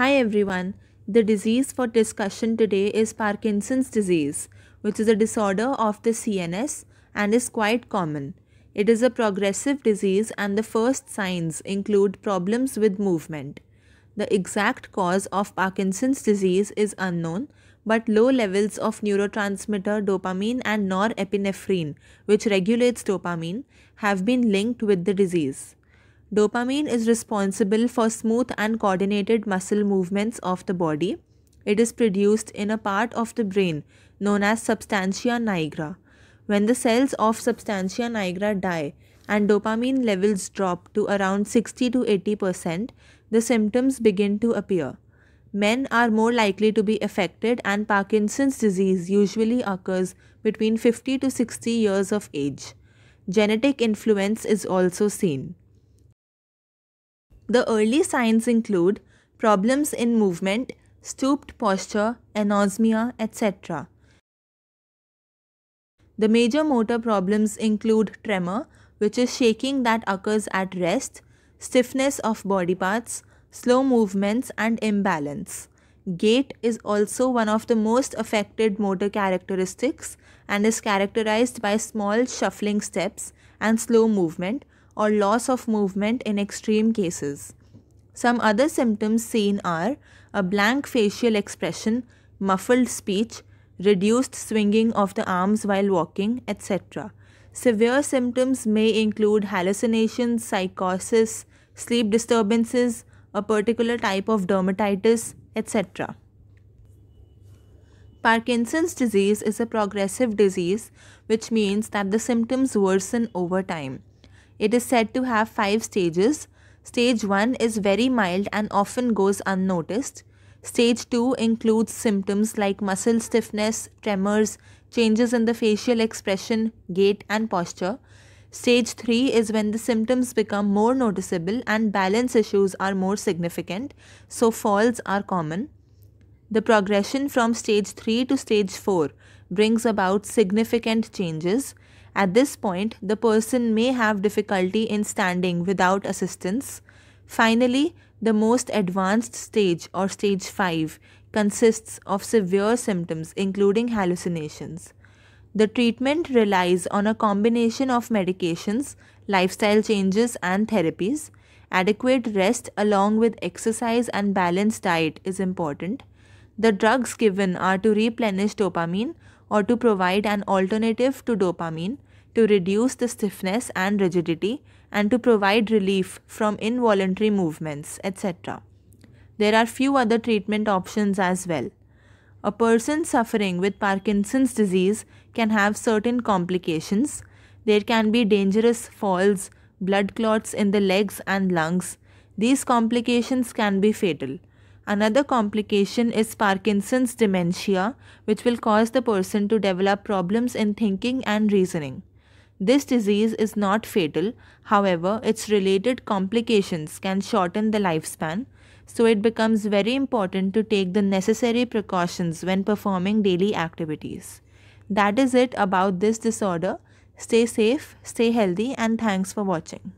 Hi everyone. The disease for discussion today is Parkinson's disease, which is a disorder of the CNS and is quite common. It is a progressive disease and the first signs include problems with movement. The exact cause of Parkinson's disease is unknown, but low levels of neurotransmitter dopamine and norepinephrine, which regulates dopamine, have been linked with the disease. Dopamine is responsible for smooth and coordinated muscle movements of the body. It is produced in a part of the brain known as substantia nigra. When the cells of substantia nigra die and dopamine levels drop to around 60 to 80%, the symptoms begin to appear. Men are more likely to be affected, and Parkinson's disease usually occurs between 50 to 60 years of age. Genetic influence is also seen. The early signs include problems in movement, stooped posture, anosmia, etc. The major motor problems include tremor, which is shaking that occurs at rest, stiffness of body parts, slow movements, and imbalance. Gait is also one of the most affected motor characteristics and is characterized by small shuffling steps and slow movement or loss of movement in extreme cases. Some other symptoms seen are a blank facial expression, muffled speech, reduced swinging of the arms while walking, etc. Severe symptoms may include hallucinations, psychosis, sleep disturbances, a particular type of dermatitis, etc. Parkinson's disease is a progressive disease, which means that the symptoms worsen over time. It is said to have 5 stages. Stage 1 is very mild and often goes unnoticed. Stage 2 includes symptoms like muscle stiffness, tremors, changes in the facial expression, gait, and posture. Stage 3 is when the symptoms become more noticeable and balance issues are more significant, so falls are common. The progression from stage 3 to stage 4 brings about significant changes. At this point, the person may have difficulty in standing without assistance. Finally, the most advanced stage or stage 5 consists of severe symptoms including hallucinations. The treatment relies on a combination of medications, lifestyle changes, and therapies. Adequate rest along with exercise and balanced diet is important. The drugs given are to replenish dopamine or to provide an alternative to dopamine, to reduce the stiffness and rigidity, and to provide relief from involuntary movements, etc. There are few other treatment options as well. A person suffering with Parkinson's disease can have certain complications. There can be dangerous falls, blood clots in the legs and lungs. These complications can be fatal. Another complication is Parkinson's dementia, which will cause the person to develop problems in thinking and reasoning. This disease is not fatal, however, its related complications can shorten the lifespan, so it becomes very important to take the necessary precautions when performing daily activities. That is it about this disorder. Stay safe, stay healthy, and thanks for watching.